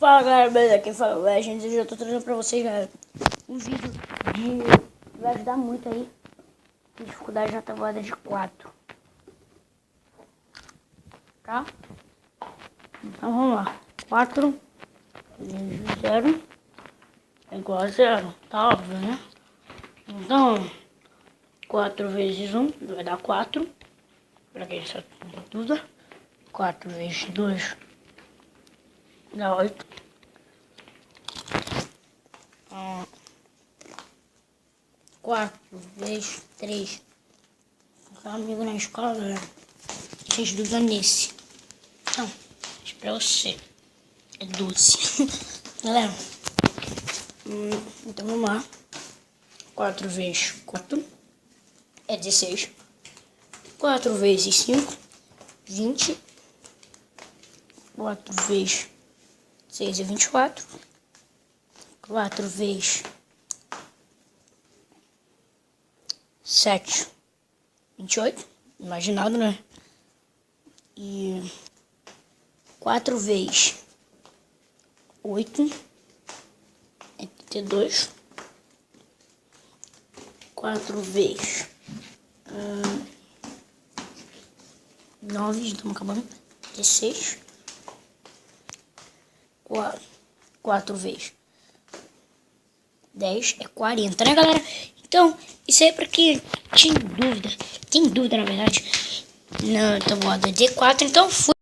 Fala galera, beleza? Quem fala é o Legends. Hoje eu tô trazendo pra vocês, galera, um vídeo que vai ajudar muito aí. Dificuldade na tabuada de 4. Tá? Então vamos lá. 4 vezes 0 é igual a 0. Tá óbvio, né? Então 4 vezes 1 vai dar 4. Pra quem sabe tudo. 4 vezes 2 dá 8. 4 vezes 3. Meu amigo na escola, galera, vocês dúvida nesse. Então, isso pra você. É 12. Galera, então vamos lá. 4 vezes 4 é 16. 4 vezes 5, 20. 4 vezes 6 é 24. 4 vezes 7, 28. Imaginado, né? E 4 vezes 8 é 32. 4 vezes 9, estamos acabando. 16. 4 vezes 10 é 40, né, galera? Então, isso aí é pra quem tem dúvida na verdade, na tabuada D4. Então, fui.